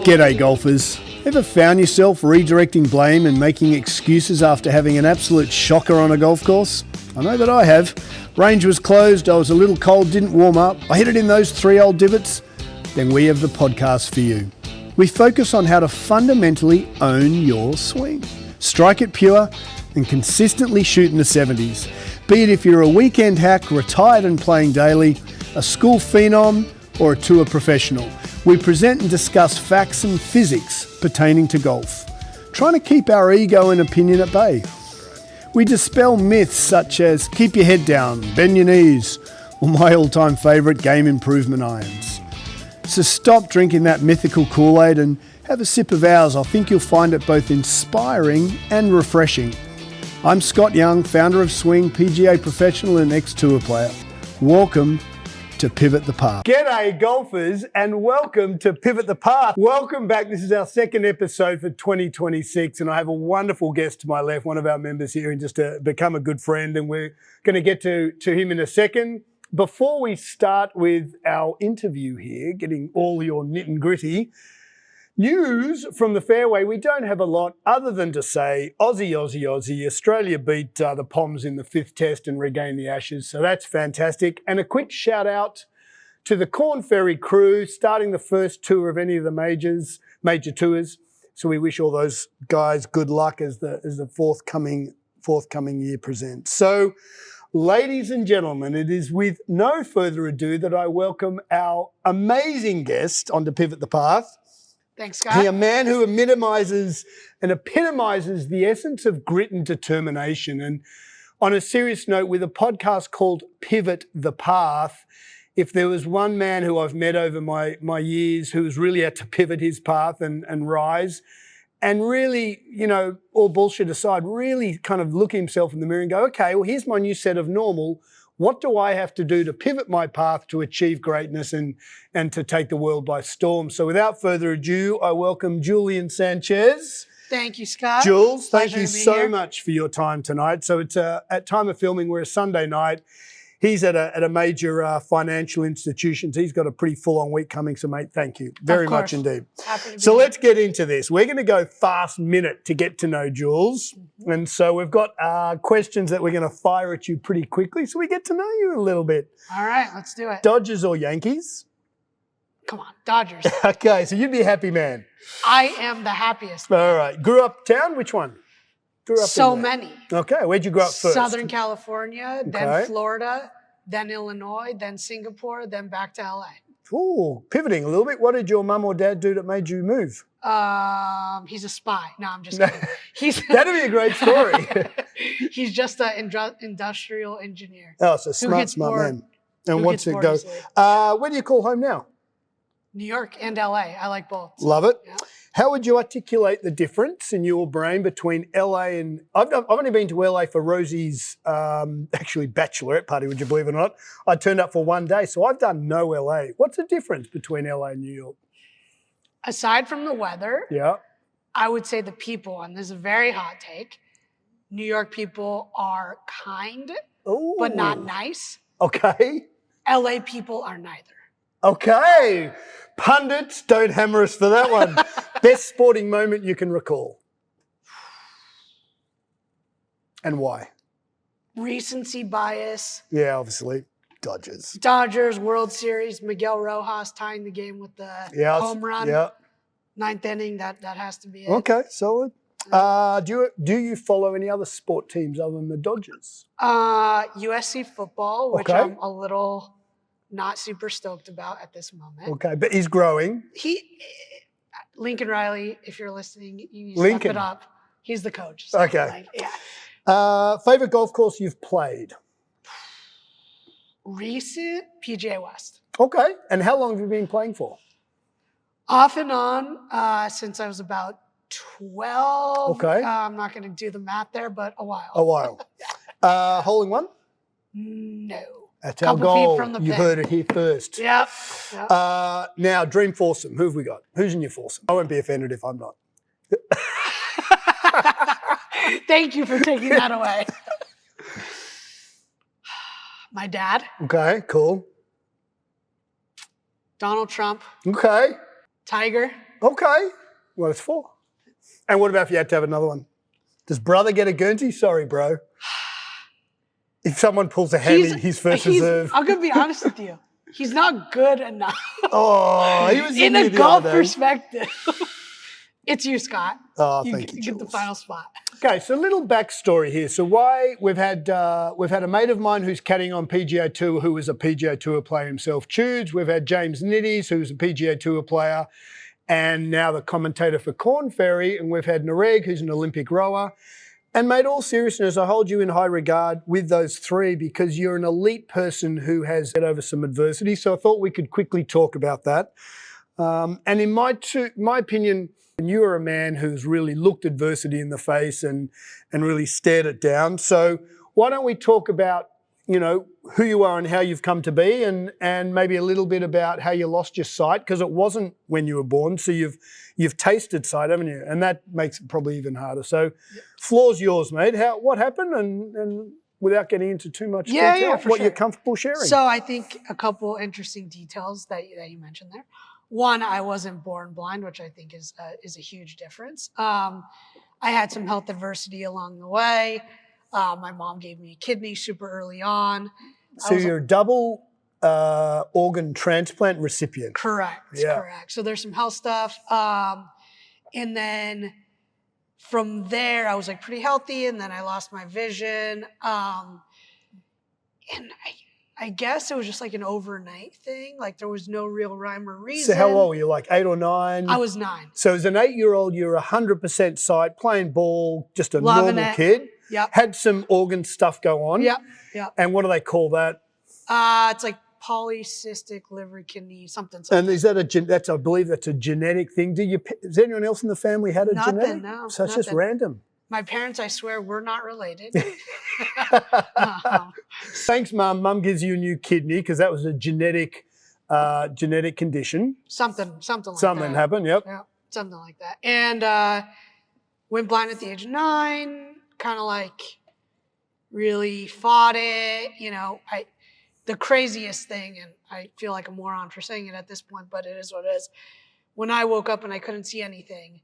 G'day golfers. Ever found yourself redirecting blame and making excuses after having an absolute shocker on a golf course? I know that I have. Range was closed, I was a little cold, didn't warm up, I hit it in those 3 old divots. Then we have the podcast for you. We focus on how to fundamentally own your swing. Strike it pure and consistently shoot in the 70s. Be it if you're a weekend hack, retired and playing daily, a school phenom or a tour professional. We present and discuss facts and physics pertaining to golf, trying to keep our ego and opinion at bay. We dispel myths such as keep your head down, bend your knees, or my all-time favourite, game improvement irons. So stop drinking that mythical Kool-Aid and have a sip of ours. I think you'll find it both inspiring and refreshing. I'm Scott Young, founder of Swing, PGA professional and ex-tour player. Welcome to Pivot the Path. G'day golfers and welcome to Pivot the Path. Welcome back. This is our second episode for 2026 and I have a wonderful guest to my left, one of our members here and just to become a good friend, and we're going to get to him in a second. Before we start with our interview here, getting all your nit and gritty, news from the fairway, we don't have a lot other than to say Aussie, Aussie, Aussie. Australia beat the Poms in the 5th test and regained the Ashes, so that's fantastic. And a quick shout out to the Corn Ferry crew starting the first tour of any of the major tours. So we wish all those guys good luck as the forthcoming year presents. So, ladies and gentlemen, it is with no further ado that I welcome our amazing guest onto Pivot the Path. Thanks, Scott. He's a man who epitomizes the essence of grit and determination. And on a serious note, with a podcast called Pivot the Path, if there was one man who I've met over my years who's really had to pivot his path and rise and really, you know, all bullshit aside, really kind of look himself in the mirror and go, okay, well, here's my new set of normal. What do I have to do to pivot my path to achieve greatness and to take the world by storm? So without further ado, I welcome Julian Sanchez. Thank you, Scott. Jules, thank you so here. much for your time tonight. So it's at time of filming, we're a Sunday night. He's at a major financial institution. So he's got a pretty full-on week coming. So, mate, thank you very much indeed. Happy to be So here. let's get into this. We're going to go fast minute to get to know Jules. Mm-hmm. And so we've got questions that we're going to fire at you pretty quickly so we get to know you a little bit. All right, let's do it. Dodgers or Yankees? Come on, Dodgers. Okay, so you'd be a happy man. I am the happiest. All right. Grew up town? Which one? Grew up So in where? many. Okay, where'd you grow up first? Southern California, Okay. then Florida, then Illinois, then Singapore, then back to LA. Ooh, pivoting a little bit. What did your mum or dad do that made you move? He's a spy. No, I'm just kidding. That'd be a great story. He's just an industrial engineer. Oh, so smart man. And wants to go. Where do you call home now? New York and LA. I like both. Love it. Yeah. How would you articulate the difference in your brain between LA and... I've only been to LA for Rosie's actually bachelorette party, would you believe it or not? I turned up for one day, so I've done no LA. What's the difference between LA and New York? Aside from the weather, Yeah. I would say the people, and this is a very hot take, New York people are kind, Ooh. but not nice. Okay. LA people are neither. Okay. Pundits, don't hammer us for that one. Best sporting moment you can recall? And why? Recency bias. Yeah, obviously. Dodgers. Dodgers, World Series, Miguel Rojas tying the game with the home run. Yeah. 9th inning, that has to be it. Okay, solid. Do you follow any other sport teams other than the Dodgers? USC football, which Okay. I'm a little not super stoked about at this moment. Okay, but he's growing. Lincoln Riley, if you're listening, you step Lincoln. it up. He's the coach. So Okay. yeah. Favorite golf course you've played? Recent PGA West. Okay, and how long have you been playing for? Off and on since I was about 12. Okay. I'm not going to do the math there, but a while. A while. Hole in one? No. That's our Couple feet goal. from the You pin. heard it here first. Yep. Now, dream foursome. Who have we got? Who's in your foursome? I won't be offended if I'm not. Thank you for taking that away. My dad, Okay, cool. Donald Trump, Okay. Tiger, Okay. Well, it's 4. And what about if you had to have another one? Does brother get a Guernsey? Sorry, bro. If someone pulls a hammy, he's first reserve. I'm going to be honest with you. He's not good enough. Oh, he was in a golf perspective. It's you, Scott. Oh, thank you, You get the final spot. Okay, so a little backstory here. So why we've had a mate of mine who's caddying on PGA Tour who was a PGA Tour player himself, Chudes. We've had James Nitties, who's a PGA Tour player, and now the commentator for Corn Ferry. And we've had Nareg, who's an Olympic rower. And mate, all seriousness, I hold you in high regard with those 3 because you're an elite person who has get over some adversity. So I thought we could quickly talk about that. And in my opinion, you are a man who's really looked adversity in the face and really stared it down. So why don't we talk about, who you are and how you've come to be and maybe a little bit about how you lost your sight, because it wasn't when you were born. So you've tasted sight, haven't you? And that makes it probably even harder. So floor's yours, mate. What happened and without getting into too much detail, what you're comfortable sharing. So I think a couple interesting details that you mentioned there. One, I wasn't born blind, which I think is a huge difference. I had some health adversity along the way. My mom gave me a kidney super early on. So you're a double organ transplant recipient. Correct. Yeah. Correct. So there's some health stuff. And then from there, I was like pretty healthy, and then I lost my vision. And I guess it was just like an overnight thing. Like there was no real rhyme or reason. So how old were you? Like 8 or 9? I was 9. So as an 8-year-old, you're 100% sight, playing ball, just a Loving normal it. kid. Yep. Had some organ stuff go on. Yep. Yep. And what do they call that? It's like polycystic liver kidney, something. And is that I believe that's a genetic thing. Has anyone else in the family had a genetic? No. So it's just random. My parents, I swear, were not related. Thanks, Mum. Mum gives you a new kidney because that was a genetic condition. Something like that. Something happened, yep. Yeah, something like that. And went blind at the age of 9, kind of like really fought it. The craziest thing, and I feel like a moron for saying it at this point, but it is what it is. When I woke up and I couldn't see anything,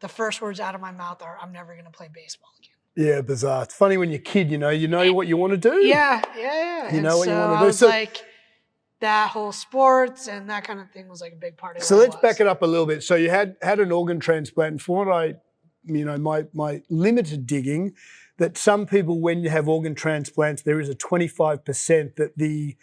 the first words out of my mouth are, "I'm never going to play baseball again." Yeah, bizarre. It's funny when you're a kid, you know what you want to do. Yeah. You know what you want to do. I was like, that whole sports and that kind of thing was like a big part of it. So let's back it up a little bit. So you had an organ transplant, and from what my limited digging, that some people, when you have organ transplants, there is a 25% that the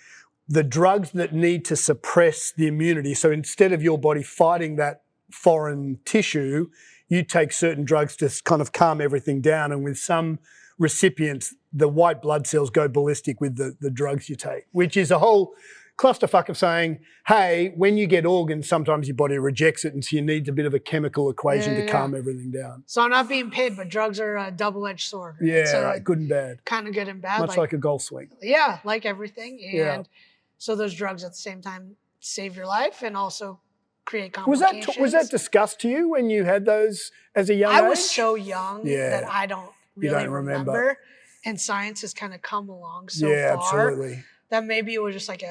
drugs that need to suppress the immunity. So instead of your body fighting that foreign tissue, you take certain drugs to kind of calm everything down. And with some recipients, the white blood cells go ballistic with the drugs you take, which is a whole clusterfuck of saying, hey, when you get organs, sometimes your body rejects it, and so you need a bit of a chemical equation to calm everything down. So I'm not being paid, but drugs are a double-edged sword. Right? Yeah, so right, good and bad. Kind of good and bad. Much like a golf swing. Yeah, like everything. And so those drugs at the same time save your life and also create complications. Was that discussed to you when you had those as a young age? I was so young that I don't really remember. And science has kind of come along so far absolutely. That maybe it was just like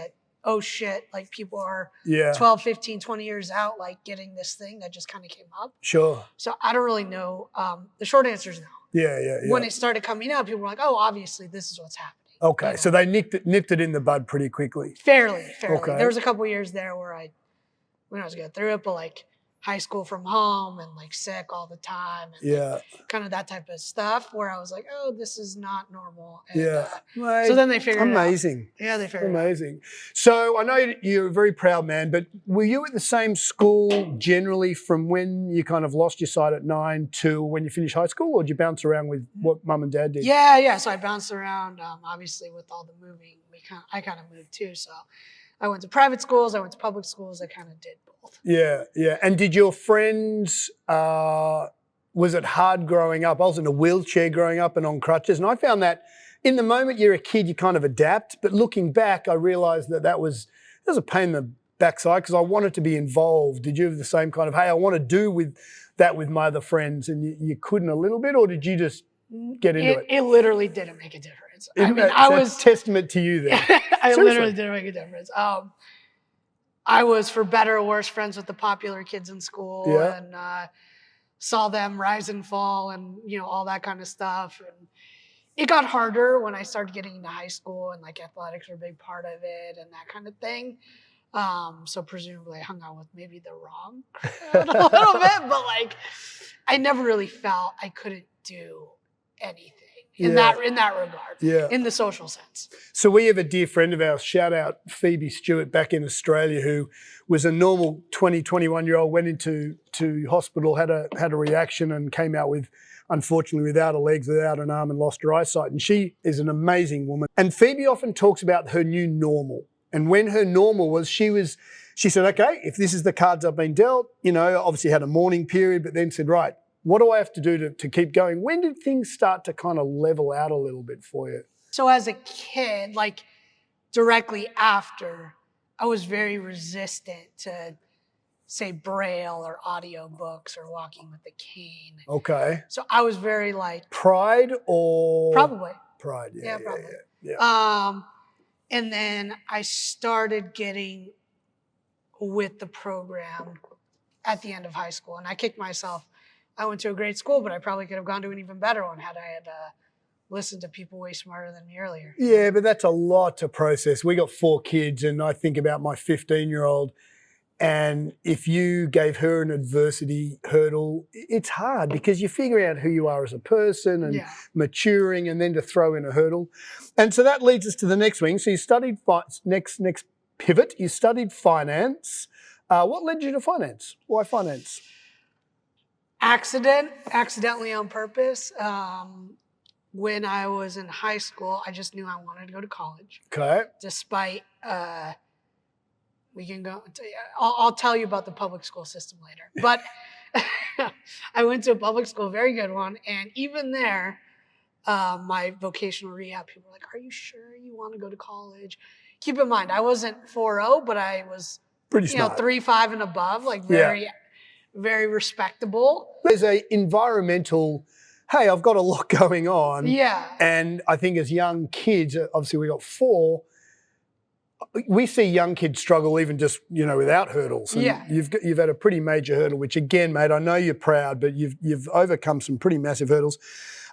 oh shit, like people are 12, 15, 20 years out, like getting this thing that just kind of came up. Sure. So I don't really know. The short answer is no. Yeah. When it started coming up, people were like, oh, obviously this is what's happening. Okay, so they nipped it in the bud pretty quickly. Fairly. Okay. There was a couple of years there where I was going through it, but like high school from home and like sick all the time. And like, kind of that type of stuff where I was like, oh, this is not normal. And, so then they figured it out. Amazing. Yeah, they figured it out. Amazing. So I know you're a very proud man, but were you at the same school generally from when you kind of lost your sight at 9 to when you finished high school, or did you bounce around with what mum and dad did? Yeah. So I bounced around, obviously with all the moving. I kind of moved too. So I went to private schools, I went to public schools, I kind of did both. Yeah. And did your friends, was it hard growing up? I was in a wheelchair growing up and on crutches, and I found that in the moment you're a kid, you kind of adapt, but looking back, I realised that was a pain in the backside because I wanted to be involved. Did you have the same kind of, hey, I want to do with that with my other friends, and you couldn't a little bit, or did you just get into it? It literally didn't make a difference. I was testament to you there. I literally didn't make a difference. I I was, for better or worse, friends with the popular kids in school, Yeah. and saw them rise and fall, and all that kind of stuff. And it got harder when I started getting into high school, and like athletics were a big part of it and that kind of thing. So presumably I hung out with maybe the wrong crowd a little bit, but like I never really felt I couldn't do anything in that regard, in the social sense. So we have a dear friend of ours, shout out Phoebe Stewart back in Australia, who was a normal 20, 21-year-old, went into hospital, had a reaction and came out with, unfortunately, without her legs, without an arm, and lost her eyesight. And she is an amazing woman. And Phoebe often talks about her new normal. And when her normal was, she said, okay, if this is the cards I've been dealt, obviously had a mourning period, but then said, right, what do I have to do to keep going? When did things start to kind of level out a little bit for you? So as a kid, like directly after, I was very resistant to, say, Braille or audio books or walking with a cane. Okay. So I was very like... Pride or... Probably. Pride, yeah. Probably. Yeah. And then I started getting with the program at the end of high school, and I kicked myself. I went to a great school, but I probably could have gone to an even better one had I had listened to people way smarter than me earlier. Yeah, but that's a lot to process. We got 4 kids, and I think about my 15-year-old, and if you gave her an adversity hurdle, it's hard because you're figuring out who you are as a person and maturing, and then to throw in a hurdle. And so that leads us to the next wing. So you studied, next pivot, you studied finance. What led you to finance? Why finance? Accidentally on purpose. When I was in high school, I just knew I wanted to go to college. Okay. Despite, we can go, I'll tell you about the public school system later. But I went to a public school, very good one. And even there, my vocational rehab people were like, are you sure you want to go to college? Keep in mind, I wasn't 4.0, but I was pretty smart. 3.5 and above, like very respectable. There's a environmental, hey, I've got a lot going on. Yeah. And I think as young kids, obviously we got 4, we see young kids struggle even just, without hurdles. And you've had a pretty major hurdle, which again, mate, I know you're proud, but you've overcome some pretty massive hurdles.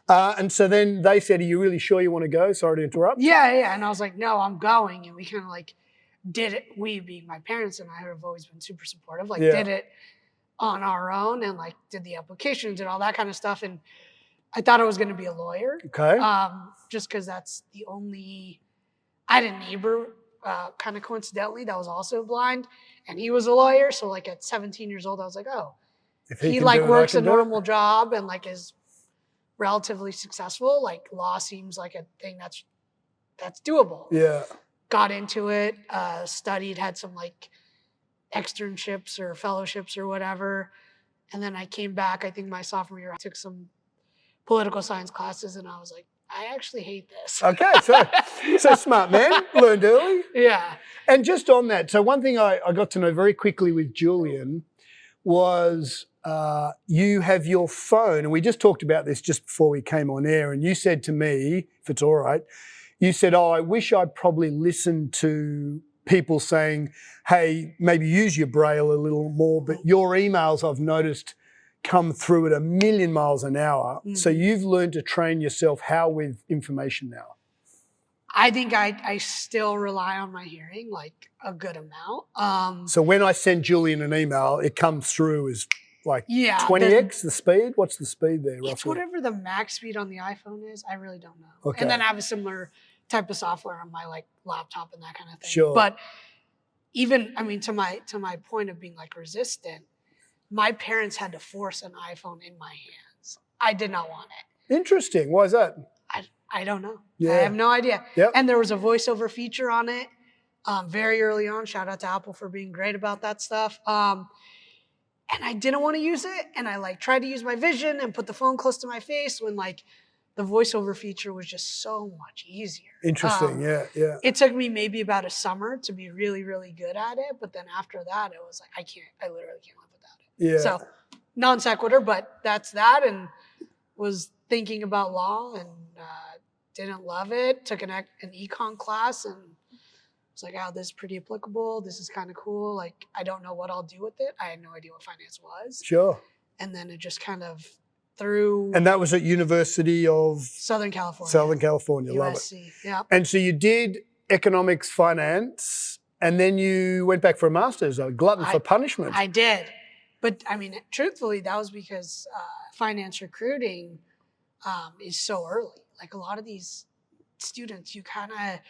And so then they said, are you really sure you want to go? Sorry to interrupt. Yeah. And I was like, no, I'm going. And we kind of like did it. We, being my parents and I, have always been super supportive, did it on our own and like did the applications and all that kind of stuff. And I thought I was going to be a lawyer. Okay. Just because that's the only, I had a neighbor kind of coincidentally that was also blind, and he was a lawyer. So like at 17 years old, I was like, oh, if he like works a normal job and like is relatively successful, like law seems like a thing that's doable. Yeah. Got into it, studied, had some like externships or fellowships or whatever. And then I came back, I think my sophomore year, I took some political science classes, and I was like, I actually hate this. Okay, so smart man, learned early. Yeah. And just on that, so one thing I got to know very quickly with Julian was you have your phone, and we just talked about this just before we came on air, and you said to me, if it's all right, you said, oh, I wish I'd probably listened to people saying, hey, maybe use your Braille a little more, but your emails I've noticed come through at 1,000,000 miles an hour. Mm-hmm. So you've learned to train yourself how with information now? I think I still rely on my hearing, like a good amount. So when I send Julian an email, it comes through as like 20x the speed? What's the speed there roughly? It's whatever the max speed on the iPhone is. I really don't know. Okay. And then I have a similar type of software on my like laptop and that kind of thing. Sure. But even, I mean, to my point of being like resistant, my parents had to force an iPhone in my hands. I did not want it. Interesting. Why is that? I don't know. Yeah. I have no idea. Yep. And there was a voiceover feature on it very early on. Shout out to Apple for being great about that stuff. And I didn't want to use it. And I like tried to use my vision and put the phone close to my face when like the voiceover feature was just so much easier. Interesting. Yeah. It took me maybe about a summer to be really, really good at it. But then after that, it was like, I literally can't live without it. Yeah. So non sequitur, but that's that. And was thinking about law and didn't love it. Took an econ class and It's like, oh, this is pretty applicable. This is kind of cool. Like, I don't know what I'll do with it. I had no idea what finance was. Sure. And then it just kind of through. And that was at University of Southern California. Southern California, love it. USC, yeah. And so you did economics, finance, and then you went back for a master's, a glutton for punishment. I did. But I mean, truthfully, that was because finance recruiting is so early. Like a lot of these students, you kind of,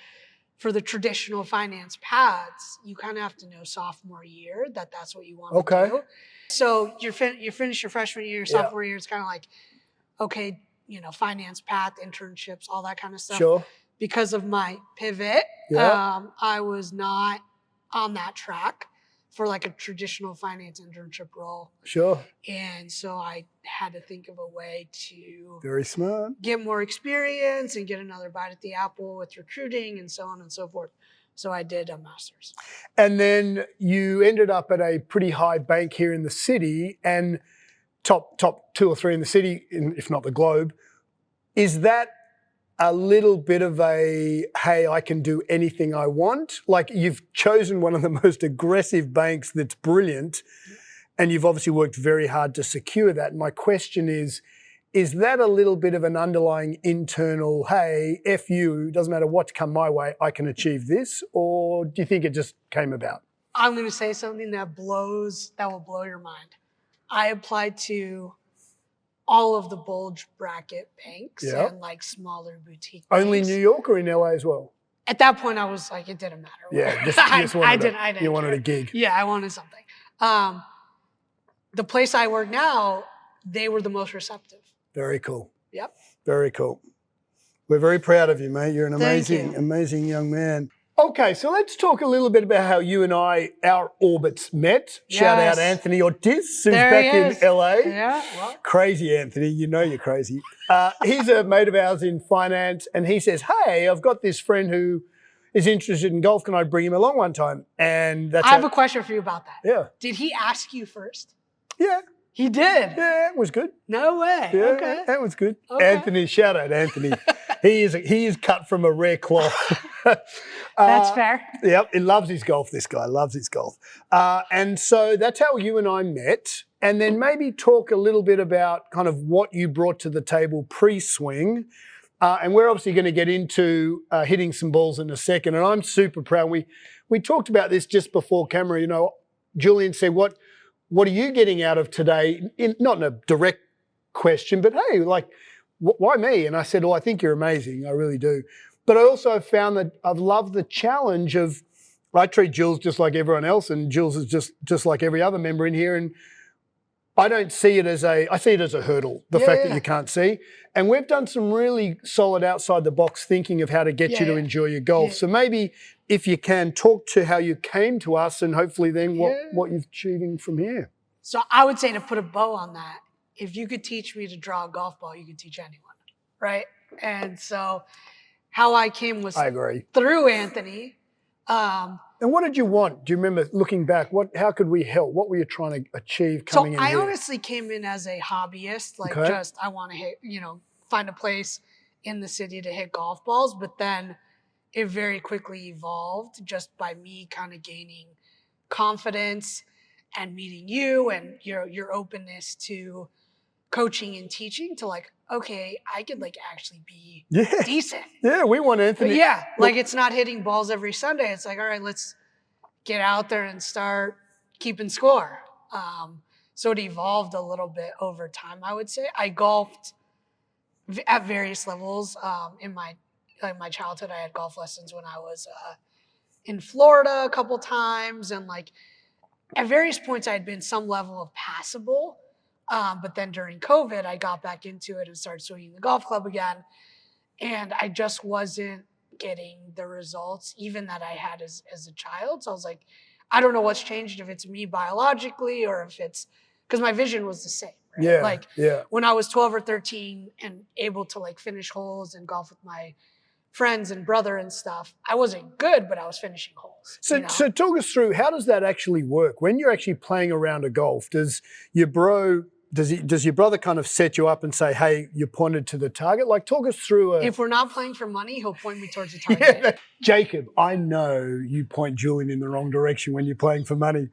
for the traditional finance paths, you kind of have to know sophomore year that that's what you want to do. So you finish your freshman year, sophomore year, it's kind of like, okay, you know, finance path, internships, all that kind of stuff. Sure. Because of my pivot, I was not on that track for like a traditional finance internship role. Sure. And so I had to think of a way to very smart get more experience and get another bite at the apple with recruiting and so on and so forth. So I did a master's. And then you ended up at a pretty high bank here in the city, and top 2 or 3 in the city, if not the globe. Is that a little bit of a, hey, I can do anything I want? Like, you've chosen one of the most aggressive banks that's brilliant, and you've obviously worked very hard to secure that. My question is that a little bit of an underlying internal, hey, F you, doesn't matter what's come my way, I can achieve this? Or do you think it just came about? I'm going to say something that will blow your mind. I applied to all of the bulge bracket banks and like smaller boutique banks. Only New York or in LA as well? At that point, I was like, it didn't matter. Yeah, you wanted a gig. Yeah, I wanted something. The place I work now, they were the most receptive. Very cool. Yep. Very cool. We're very proud of you, mate. You're an amazing young man. Okay, so let's talk a little bit about how you and our orbits met. Yes. Shout out Anthony Ortiz, who's back in LA. Yeah. Well. Crazy Anthony, you know you're crazy. He's a mate of ours in finance, and he says, hey, I've got this friend who is interested in golf. Can I bring him along one time? And I have a question for you about that. Yeah. Did he ask you first? Yeah. He did? Yeah, it was good. No way. Yeah, okay. That was good. Okay. Anthony, shout out Anthony. He is cut from a rare cloth. That's fair. Yep, he loves his golf, this guy, loves his golf. And so that's how you and I met. And then maybe talk a little bit about kind of what you brought to the table pre-swing. And we're obviously going to get into hitting some balls in a second. And I'm super proud. We talked about this just before camera. You know, Julian said, what are you getting out of today? Not in a direct question, but hey, like, why me? And I said, well, I think you're amazing. I really do. But I also found that I've loved the challenge of, I treat Jules just like everyone else, and Jules is just like every other member in here. And I don't see it as I see it as a hurdle, the fact that you can't see. And we've done some really solid outside the box thinking of how to get you to enjoy your golf. So maybe if you can talk to how you came to us, and hopefully then what you're achieving from here. So I would say, to put a bow on that, if you could teach me to draw a golf ball, you could teach anyone, right? And so how I came was through Anthony. And what did you want? Do you remember looking back? How could we help? What were you trying to achieve coming in here? So I honestly came in as a hobbyist, like I want to hit, find a place in the city to hit golf balls. But then it very quickly evolved just by me kind of gaining confidence and meeting you and your openness to coaching and teaching to like, okay, I could like actually be decent. Yeah, we want Anthony. But yeah, like it's not hitting balls every Sunday. It's like, all right, let's get out there and start keeping score. So it evolved a little bit over time, I would say. I golfed at various levels. In my childhood, I had golf lessons when I was in Florida a couple times. And like at various points, I had been some level of passable. But then during COVID, I got back into it and started swinging the golf club again. And I just wasn't getting the results even that I had as a child. So I was like, I don't know what's changed, if it's me biologically or if it's because my vision was the same. Right? When I was 12 or 13 and able to like finish holes and golf with my friends and brother and stuff, I wasn't good, but I was finishing holes. So talk us through, how does that actually work? When you're actually playing a round of golf, does your bro does your brother kind of set you up and say, hey, you're pointed to the target? Like, talk us through If we're not playing for money, he'll point me towards the target. Jacob, I know you point Julian in the wrong direction when you're playing for money.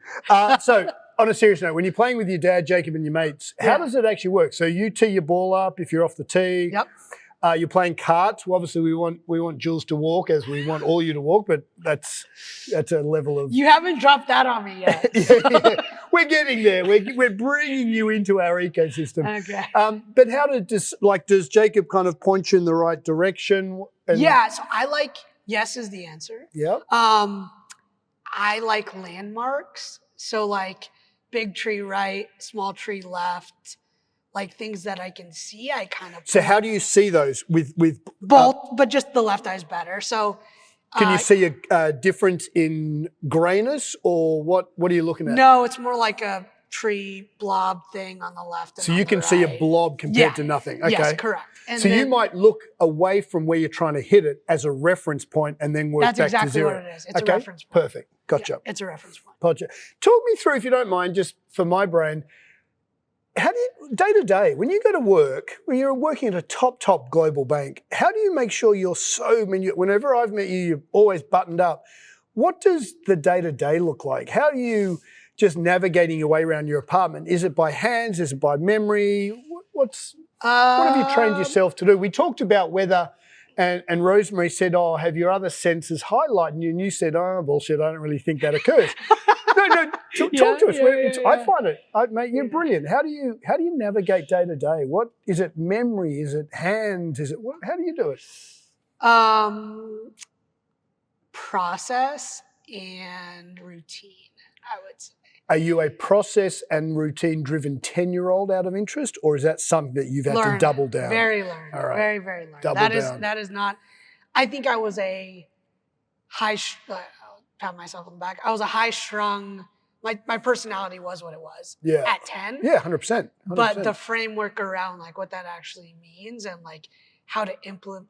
So on a serious note, when you're playing with your dad, Jacob, and your mates, how does it actually work? So you tee your ball up if you're off the tee. Yep. You're playing carts. Well, obviously, we want Jules to walk as we want all you to walk, but that's a level of. You haven't dropped that on me yet. Yeah. We're getting there. We're bringing you into our ecosystem. Okay. But how does Jacob kind of point you in the right direction? Yeah. So I like yes is the answer. Yeah. I like landmarks. So like big tree right, small tree left. Like things that I can see, I kind of. So how do you see those with both? But just the left eye's better. So can you see a difference in grayness, or what are you looking at? No, it's more like a tree blob thing on the left. So you can see a blob compared to nothing. Okay. Yes, correct. And so you might look away from where you're trying to hit it as a reference point, and then work back to zero. That's exactly what it is. It's a reference point. Perfect. Gotcha. Yeah, it's a reference point. Gotcha. Talk me through, if you don't mind, just for my brain. How do you, day to day, when you go to work, when you're working at a top global bank, how do you make sure whenever I've met you, you're always buttoned up. What does the day to day look like? How are you just navigating your way around your apartment? Is it by hands? Is it by memory? What have you trained yourself to do? We talked about weather, and Rosemary said, oh, have your other senses highlighting you? And you said, oh, bullshit, I don't really think that occurs. No, talk to us. I find it, mate, you're brilliant. How do you navigate day to day? What is it? Memory? Is it hands? How do you do it? Process and routine, I would say. Are you a process and routine driven 10-year-old out of interest, or is that something that you've had to double down? Very learned. All right. Very, very learned. That is not. I think I was a high. I'll pat myself on the back. I was a high strung. My personality was what it was. Yeah. At 10. Yeah, 100%. But the framework around like what that actually means and like how to implement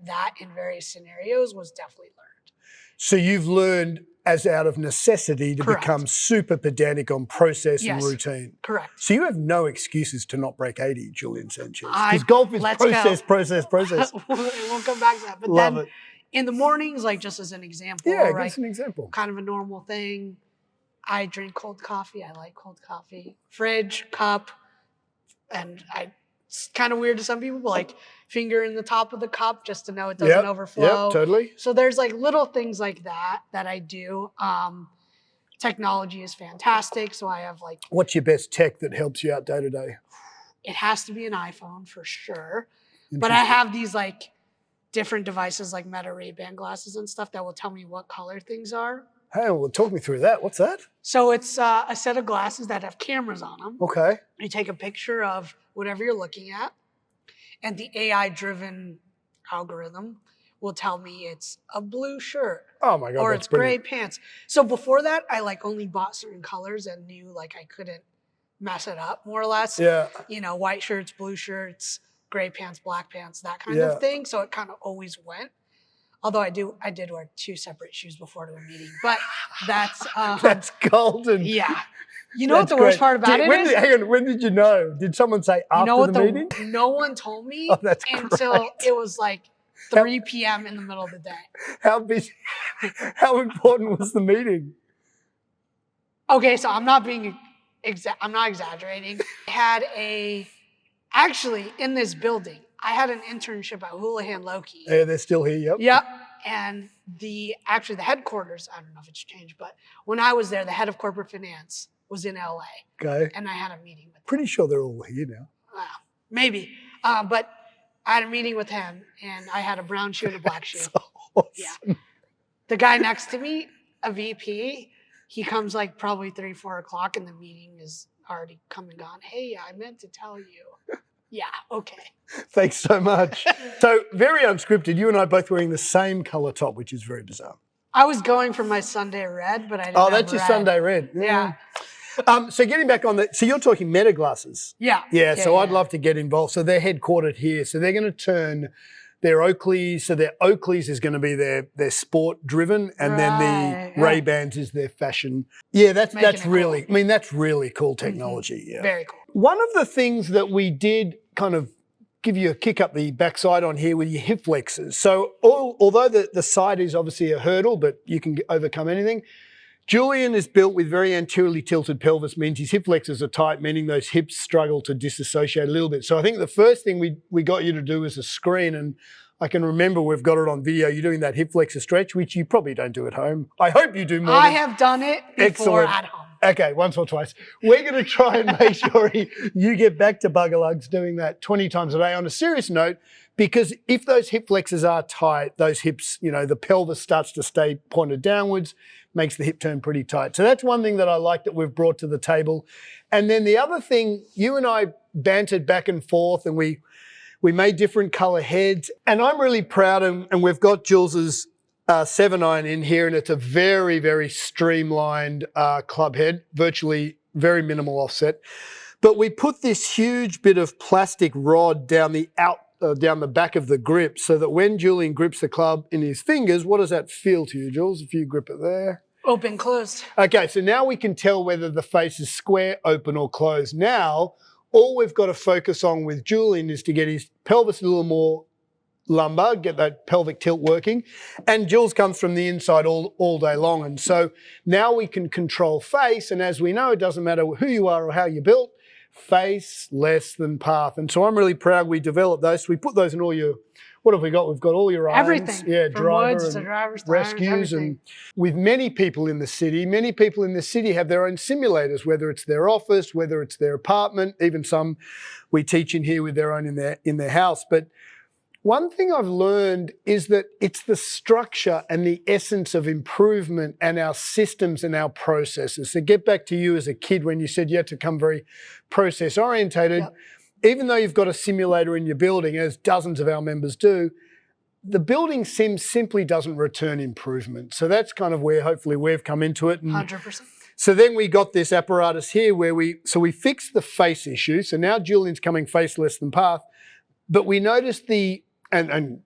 that in various scenarios was definitely learned. So you've learned as out of necessity to become super pedantic on process and routine. Correct. So you have no excuses to not break 80, Julian Sanchez. Because golf is process. We'll come back to that. But Love it. In the mornings, like just as an example. Yeah, give us an example. Kind of a normal thing. I drink cold coffee. I like cold coffee. Fridge, cup, and it's kind of weird to some people, but like finger in the top of the cup just to know it doesn't overflow. Yeah, totally. So there's like little things like that I do. Technology is fantastic. So I have like. What's your best tech that helps you out day to day? It has to be an iPhone for sure. But I have these like different devices like Meta Ray-Ban glasses and stuff that will tell me what color things are. Hey, well, talk me through that. What's that? So it's a set of glasses that have cameras on them. Okay. You take a picture of whatever you're looking at, and the AI-driven algorithm will tell me it's a blue shirt. Oh my God, or that's it's gray pants. So before that, I like only bought certain colors and knew like I couldn't mess it up more or less. Yeah. You know, white shirts, blue shirts, gray pants, black pants, that kind of thing. So it kind of always went. Although I did wear 2 separate shoes before to a meeting, but that's golden. Yeah. You know what the worst part about it is? Hang on, when did you know? Did someone say after the meeting? No one told me until it was like 3 p.m. in the middle of the day. How busy? How important was the meeting? Okay, so I'm not exaggerating. I had actually in this building, I had an internship at Houlihan Lokey. Yeah, they're still here, yep. Yep. And the headquarters, I don't know if it's changed, but when I was there, the head of corporate finance was in LA. Okay. And I had a meeting with him. Pretty sure they're all here now. Maybe. But I had a meeting with him and I had a brown shoe and a black shoe. Awesome. Yeah. The guy next to me, a VP, he comes like probably 3, 4 o'clock and the meeting is already come and gone. Hey, I meant to tell you. Yeah, okay. Thanks so much. So very unscripted. You and I both wearing the same color top, which is very bizarre. I was going for my Sunday red, but I didn't have that's your red. Sunday red. Yeah. So getting back on that, so you're talking Meta glasses. Yeah. So I'd love to get involved. So they're headquartered here. So they're going to turn their Oakleys. So their Oakleys is going to be their sport driven, and then the Ray-Bans is their fashion. Yeah, that's really, cool. I mean, that's really cool technology. Yeah. Very cool. One of the things that we did kind of give you a kick up the backside on here with your hip flexors. So although the side is obviously a hurdle, but you can overcome anything, Julian is built with very anteriorly tilted pelvis, means his hip flexors are tight, meaning those hips struggle to disassociate a little bit. So I think the first thing we got you to do was a screen, and I can remember we've got it on video. You're doing that hip flexor stretch, which you probably don't do at home. I hope you do more. I have done it before at home. Okay, once or twice. We're going to try and make sure you get back to bugger lugs doing that 20 times a day. On a serious note, because if those hip flexors are tight, those hips, the pelvis starts to stay pointed downwards, makes the hip turn pretty tight. So that's one thing that I like that we've brought to the table. And then the other thing, you and I bantered back and forth, and we made different color heads. And I'm really proud, and we've got Jules's 7-iron in here, and it's a very, very streamlined club head, virtually very minimal offset. But we put this huge bit of plastic rod down the back of the grip, so that when Julian grips the club in his fingers, what does that feel to you, Jules, if you grip it there? Open, closed. Okay, so now we can tell whether the face is square, open, or closed. Now, all we've got to focus on with Julian is to get his pelvis a little more lumbar, get that pelvic tilt working. And Jules comes from the inside all day long. And so now we can control face. And as we know, it doesn't matter who you are or how you're built, face less than path. And so I'm really proud we developed those. So we put those in all your, what have we got? We've got all your irons. Everything. Yeah, From driver woods and to drivers to rescues. irons, And with many people in the city have their own simulators, whether it's their office, whether it's their apartment, even some we teach in here with their own in their house. But one thing I've learned is that it's the structure and the essence of improvement and our systems and our processes. So get back to you as a kid when you said you had to come very process orientated. Yep. Even though you've got a simulator in your building, as dozens of our members do, the building sim simply doesn't return improvement. So that's kind of where hopefully we've come into it. And 100%. so then we got this apparatus here where we fixed the face issue. So now Julian's coming face less than path, but we noticed and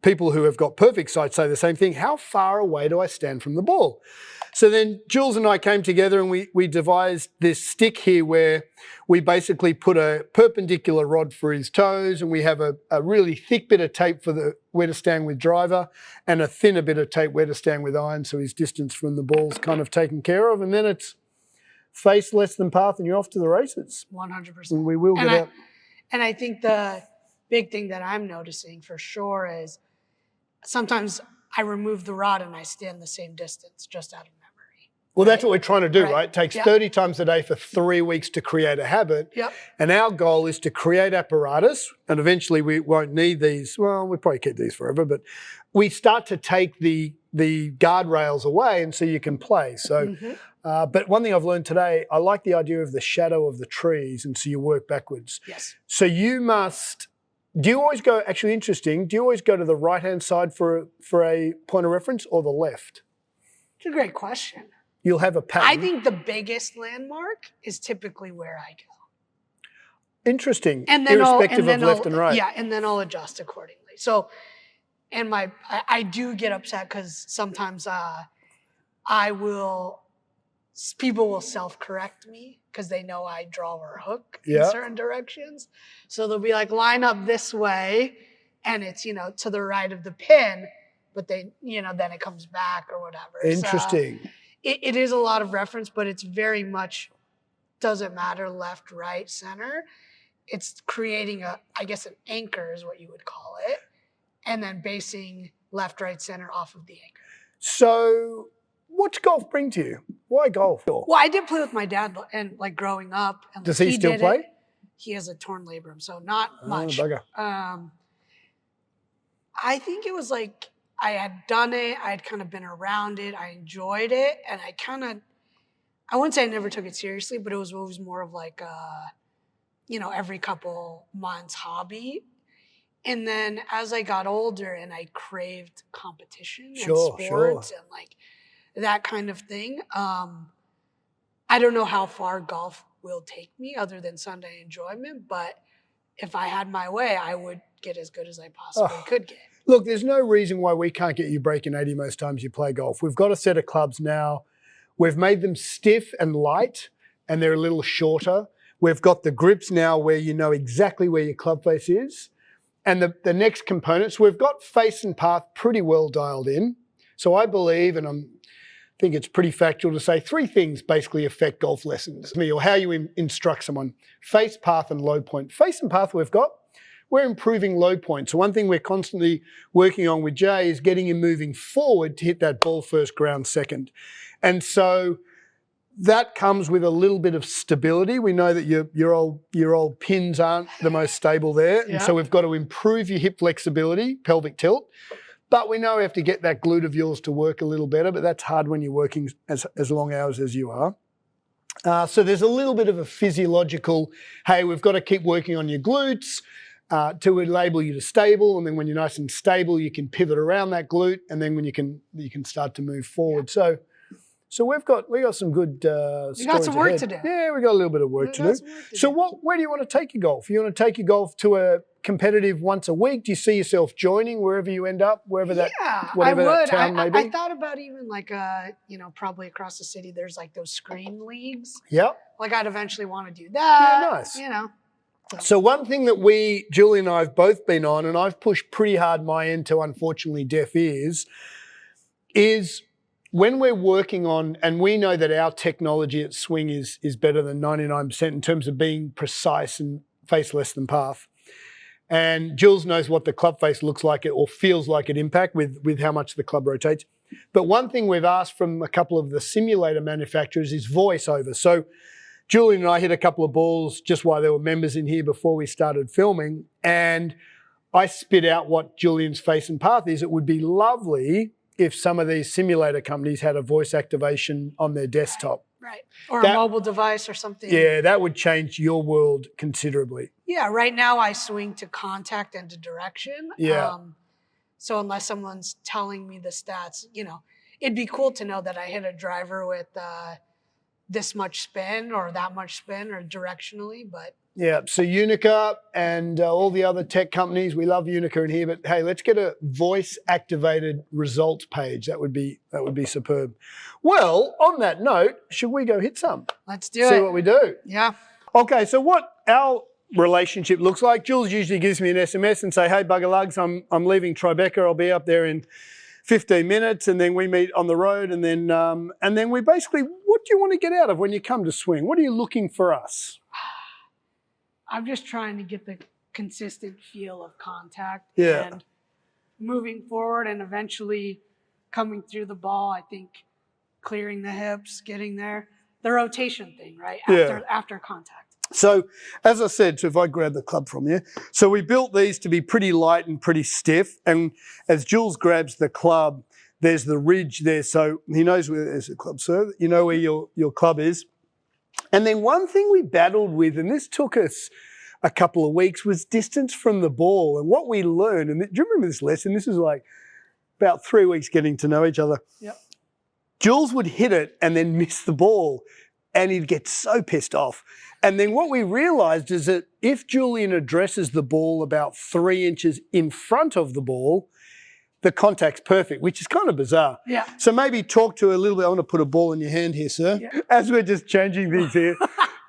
people who have got perfect sight say the same thing, how far away do I stand from the ball? So then Jules and I came together and we devised this stick here where we basically put a perpendicular rod for his toes, and we have a really thick bit of tape for where to stand with driver, and a thinner bit of tape where to stand with iron, so his distance from the ball's kind of taken care of. And then it's face less than path and you're off to the races. 100%. And we will get out. And I think the big thing that I'm noticing for sure is sometimes I remove the rod and I stand the same distance just out of memory. Well, that's what we're trying to do, right? It takes Yep. 30 times a day for 3 weeks to create a habit. Yep. And our goal is to create apparatus, and eventually we won't need these. Well, we'll probably keep these forever, but we start to take the guardrails away, and so you can play. So, but one thing I've learned today, I like the idea of the shadow of the trees, and so you work backwards. Yes. So you must. Do you always go, actually interesting, do you always go to the right-hand side for a point of reference or the left? It's a great question. You'll have a pattern. I think the biggest landmark is typically where I go. Interesting, And then irrespective of left and right. Yeah, and then I'll adjust accordingly. So, and I do get upset because sometimes people will self-correct me because they know I draw or hook in certain directions. So they'll be like, line up this way, and it's, to the right of the pin, but then it comes back or whatever. Interesting. So, it is a lot of reference, but it's very much, doesn't matter left, right, center. It's creating an anchor is what you would call it, and then basing left, right, center off of the anchor. So what's golf bring to you? Why golf? Well, I did play with my dad and growing up. And does he still play? He has a torn labrum, so not much. Bugger. I think it was I had done it. I had kind of been around it. I enjoyed it. And I wouldn't say I never took it seriously, but it was always more of every couple months hobby. And then as I got older and I craved competition and sports and that kind of thing, I don't know how far golf will take me other than Sunday enjoyment, but if I had my way, I would get as good as I possibly could get. Look, there's no reason why we can't get you breaking 80 most times you play golf. We've got a set of clubs now. We've made them stiff and light, and they're a little shorter. We've got the grips now where you know exactly where your club face is. And the next components, we've got face and path pretty well dialed in. So I believe, and I think it's pretty factual to say, 3 things basically affect golf lessons, or how you instruct someone: face, path, and low point. Face and path we're improving low point. So one thing we're constantly working on with Jay is getting him moving forward to hit that ball first, ground second. And so that comes with a little bit of stability. We know that your old pins aren't the most stable there. Yeah. And so we've got to improve your hip flexibility, pelvic tilt. But we know we have to get that glute of yours to work a little better, but that's hard when you're working as long hours as you are. So there's a little bit of a physiological, hey, we've got to keep working on your glutes to enable you to stable. And then when you're nice and stable, you can pivot around that glute. And then when you can start to move forward. Yeah. So we got some good We got some work ahead. to do. Yeah, we got a little bit of work to do. So where do you want to take your golf? You want to take your golf to a competitive once a week? Do you see yourself joining wherever you end up, whatever that town may be? I thought about even like probably across the city there's like those screen leagues. Yep. Like I'd eventually want to do that. Yeah, nice. So one thing that Julie and I have both been on, and I've pushed pretty hard my end to unfortunately deaf ears, is when we're working on, and we know that our technology at Swing is better than 99% in terms of being precise and face less than path. And Jules knows what the club face looks like or feels like at impact with how much the club rotates. But one thing we've asked from a couple of the simulator manufacturers is voiceover. So Julian and I hit a couple of balls just while there were members in here before we started filming, and I spit out what Julian's face and path is. It would be lovely if some of these simulator companies had a voice activation on their desktop. Right. Or a mobile device or something. Yeah, that would change your world considerably. Yeah, right now I swing to contact and to direction. Yeah. So unless someone's telling me the stats, it'd be cool to know that I hit a driver with this much spin or that much spin or directionally, but. Yeah, so Unica and all the other tech companies, we love Unica in here, but hey, let's get a voice-activated results page. That would be superb. Well, on that note, should we go hit some? Let's do it. See what we do. Yeah. Okay, so what our relationship looks like, Jules usually gives me an SMS and say, hey, bugger lugs, I'm leaving Tribeca. I'll be up there in 15 minutes, and then we meet on the road, and then we basically, what do you want to get out of when you come to Swing? What are you looking for us? I'm just trying to get the consistent feel of contact and moving forward and eventually coming through the ball. I think clearing the hips, getting there, the rotation thing, right? After contact. So as I said, so if I grab the club from you, so we built these to be pretty light and pretty stiff. And as Jules grabs the club, there's the ridge there. So he knows where there's a club, sir. You know where your club is. And then one thing we battled with, and this took us a couple of weeks, was distance from the ball. And what we learned, and do you remember this lesson? This is like about 3 weeks getting to know each other. Yep. Jules would hit it and then miss the ball, and he'd get so pissed off. And then what we realized is that if Julian addresses the ball about 3 inches in front of the ball, the contact's perfect, which is kind of bizarre. Yeah. So maybe talk to a little bit. I want to put a ball in your hand here, sir. Yeah. As we're just changing things here,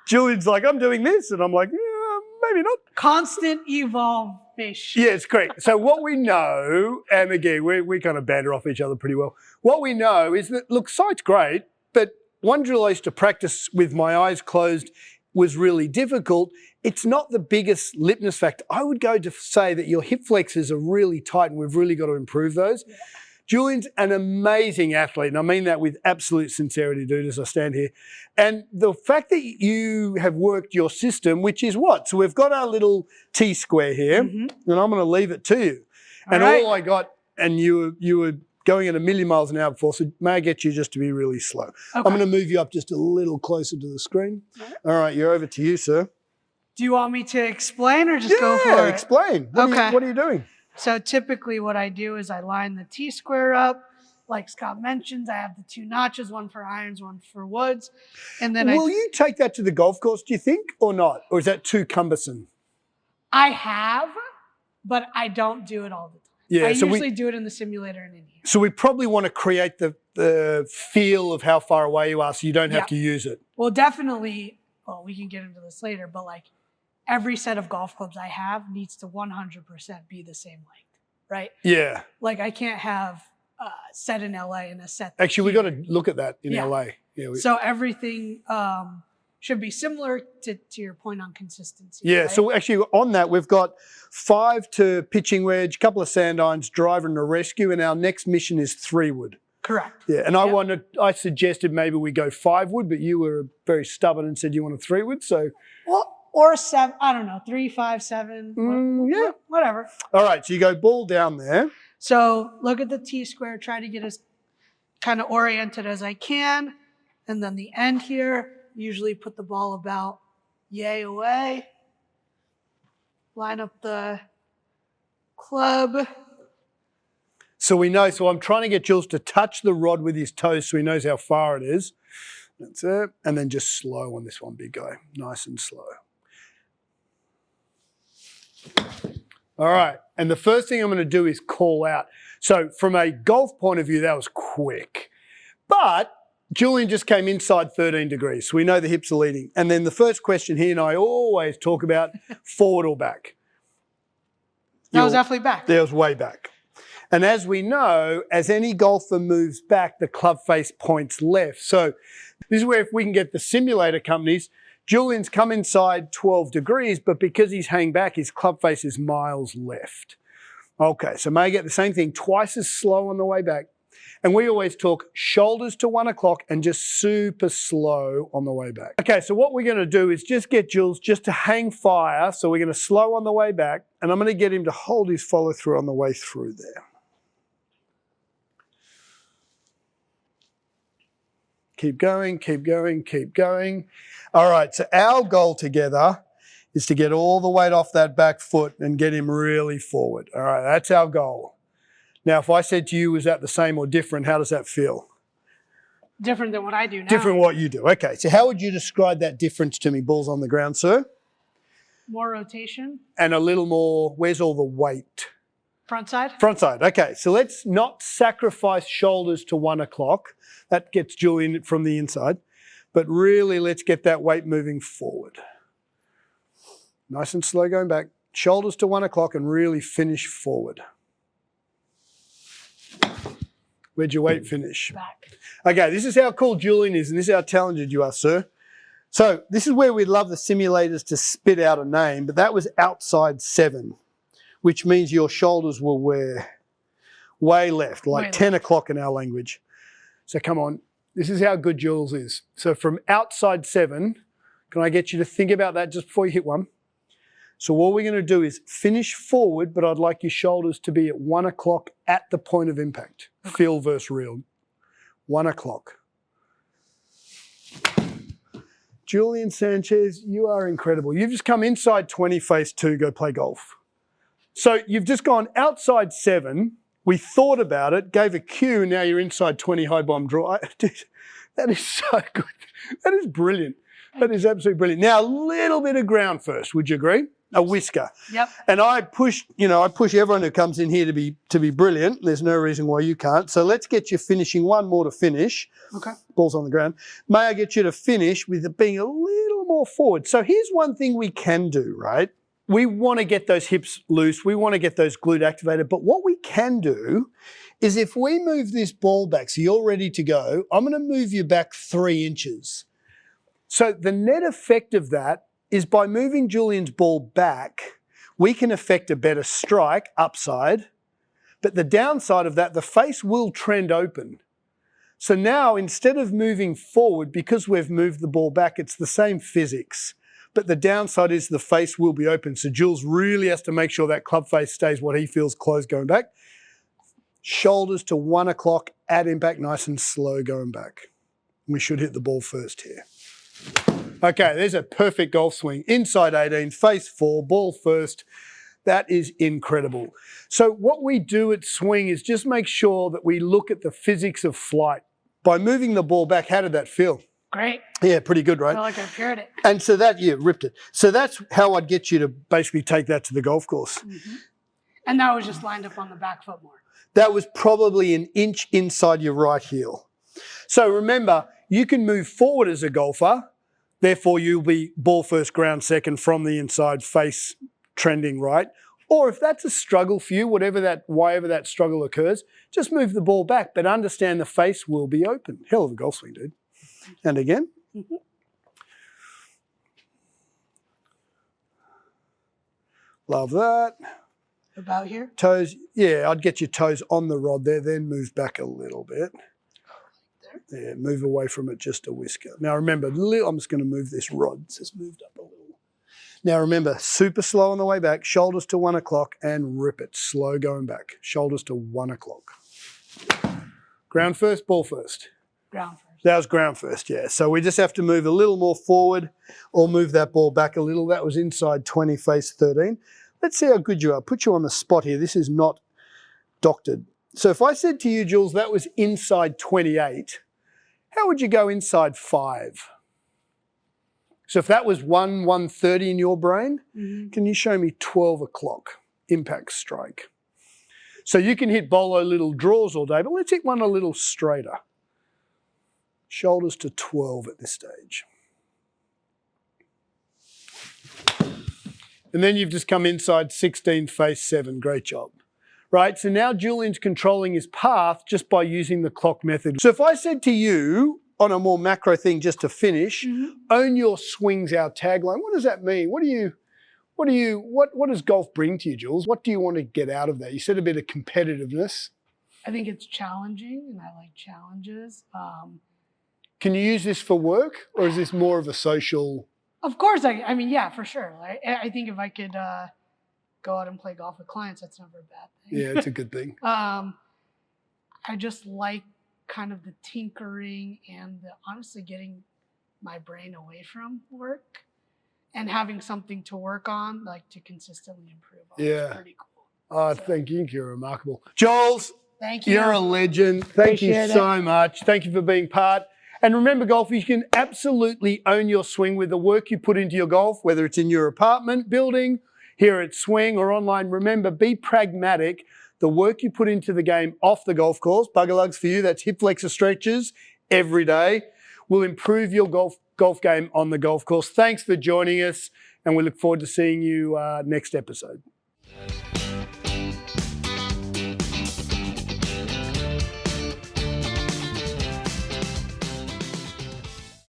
Julian's like, I'm doing this. And I'm like, yeah, maybe not. Constant evolvation. Yeah, it's great. So what we know, and again, we kind of banter off each other pretty well. What we know is that, look, sight's great, but one drill I used to practice with my eyes closed was really difficult. It's not the biggest litmus factor. I would go to say that your hip flexors are really tight and we've really got to improve those. Yeah. Julian's an amazing athlete, and I mean that with absolute sincerity, dude, as I stand here. And the fact that you have worked your system, which is what? So we've got our little T-square here, and I'm going to leave it to you. All I got, and you were going at 1,000,000 miles an hour before, so may I get you just to be really slow. Okay. I'm going to move you up just a little closer to the screen. All right, you're over to you, sir. Do you want me to explain or just go for it? Yeah, explain. What are you doing? So typically what I do is I line the T-square up. Like Scott mentions, I have the 2 notches, one for irons, one for woods. And then Will you take that to the golf course, do you think, or not? Or is that too cumbersome? I have, but I don't do it all the time. Yeah, I usually do it in the simulator and in here. So we probably want to create the feel of how far away you are so you don't have to use it. Well, definitely well, we can get into this later, but like every set of golf clubs I have needs to 100% be the same length, right? Yeah. Like I can't have a set in LA and a set. Actually, we got to look at that in LA. Yeah. So everything should be similar to your point on consistency. Yeah. Right? So actually, on that, we've got 5 to pitching wedge, a couple of sand irons, driver, and a rescue, and our next mission is 3 wood. Correct. Yeah, and I suggested maybe we go 5 wood, but you were very stubborn and said you want a 3 wood. So, well, or 7. I don't know, 3, 5, 7. Yeah, whatever. All right, so you go ball down there. So look at the T-square. Try to get as kind of oriented as I can, and then the end here. Usually put the ball about yay away. Line up the club. So we know, so I'm trying to get Jules to touch the rod with his toes so he knows how far it is. That's it. And then just slow on this one, big guy. Nice and slow. All right. And the first thing I'm going to do is call out. So from a golf point of view, that was quick. But Julian just came inside 13 degrees. So we know the hips are leading. And then the first question he and I always talk about, forward or back? That was definitely back. That was way back. And as we know, as any golfer moves back, the club face points left. So this is where if we can get the simulator companies, Julian's come inside 12 degrees, but because he's hanging back, his club face is miles left. Okay, so may get the same thing, twice as slow on the way back. And we always talk shoulders to 1 o'clock and just super slow on the way back. Okay, so what we're going to do is just get Jules just to hang fire. So we're going to slow on the way back, and I'm going to get him to hold his follow through on the way through there. Keep going, keep going, keep going. All right, so our goal together is to get all the weight off that back foot and get him really forward. All right, that's our goal. Now, if I said to you, is that the same or different, how does that feel? Different than what I do now. Different what you do. Okay, so how would you describe that difference to me? Balls on the ground, sir? More rotation. And a little more, where's all the weight? Front side? Front side, okay. So let's not sacrifice shoulders to 1 o'clock. That gets Julian from the inside. But really, let's get that weight moving forward. Nice and slow going back. Shoulders to 1 o'clock and really finish forward. Where'd your weight finish? Back. Okay, this is how cool Julian is, and this is how talented you are, sir. So this is where we'd love the simulators to spit out a name, but that was outside 7, which means your shoulders were where? Way left, like Way 10 o'clock in our language. So come on, this is how good Jules is. So from outside 7, can I get you to think about that just before you hit one? So what we're going to do is finish forward, but I'd like your shoulders to be at 1 o'clock at the point of impact. Okay. Feel versus real. 1 o'clock. Julian Sanchez, you are incredible. You've just come inside 20, face 2, go play golf. So you've just gone outside 7. We thought about it, gave a cue, and now you're inside 20, high bomb draw. Dude, that is so good. That is brilliant. That is absolutely brilliant. Now, a little bit of ground first, would you agree? A whisker. Yep. And I push everyone who comes in here to be brilliant. There's no reason why you can't. So let's get you finishing, one more to finish. Okay. Ball's on the ground. May I get you to finish with it being a little more forward? So here's one thing we can do, right? We want to get those hips loose. We want to get those glute activated. But what we can do is if we move this ball back, so you're ready to go, I'm going to move you back 3 inches. So the net effect of that is by moving Julian's ball back, we can affect a better strike, upside, but the downside of that, the face will trend open. So now instead of moving forward, because we've moved the ball back, it's the same physics, but the downside is the face will be open. So Jules really has to make sure that club face stays what he feels closed going back. Shoulders to 1 o'clock at impact, nice and slow going back. We should hit the ball first here. Okay, there's a perfect golf swing. Inside 18, face 4, ball first. That is incredible. So what we do at swing is just make sure that we look at the physics of flight. By moving the ball back, how did that feel? Great. Yeah, pretty good, right? I feel like I paired it. And so that, yeah, ripped it. So that's how I'd get you to basically take that to the golf course. Mm-hmm. And that was just lined up on the back foot more. That was probably an inch inside your right heel. So remember, you can move forward as a golfer, Therefore, you'll be ball first, ground second from the inside, face trending right. Or if that's a struggle for you, whatever that struggle occurs, just move the ball back, but understand the face will be open. Hell of a golf swing, dude. And again. Love that. About here? Toes, yeah, I'd get your toes on the rod there, then move back a little bit. Yeah, move away from it just a whisker. Now remember, I'm just going to move this rod. It's just moved up a little. Now remember, super slow on the way back, shoulders to 1 o'clock and rip it. Slow going back, shoulders to 1 o'clock. Ground first, ball first. Ground first. That was ground first, yeah. So we just have to move a little more forward or move that ball back a little. That was inside 20, face 13. Let's see how good you are. Put you on the spot here. This is not doctored. So if I said to you, Jules, that was inside 28, how would you go inside 5? So if that was 130 in your brain, can you show me 12 o'clock impact strike? So you can hit bolo little draws all day, but let's hit one a little straighter. Shoulders to 12 at this stage. And then you've just come inside 16, face 7. Great job. Right, so now Julian's controlling his path just by using the clock method. So if I said to you, on a more macro thing just to finish, own your swings, our tagline, what does that mean? What does golf bring to you, Jules? What do you want to get out of that? You said a bit of competitiveness. I think it's challenging and I like challenges. Can you use this for work or is this more of a social? Of course, I mean, yeah, for sure. I think if I could go out and play golf with clients, that's never a bad thing. Yeah, it's a good thing. I just like kind of the tinkering and the honestly getting my brain away from work and having something to work on, like to consistently improve on. Yeah. It's pretty cool. Oh, So, thank you. You're remarkable. Jules, thank you. you're a legend. Thank you Appreciate so much. Thank you for being part. And remember, golfers, you can absolutely own your swing with the work you put into your golf, whether it's in your apartment building, here at Swing or online. Remember, be pragmatic. The work you put into the game off the golf course, bugger lugs for you, that's hip flexor stretches every day, will improve your golf game on the golf course. Thanks for joining us, and we look forward to seeing you next episode.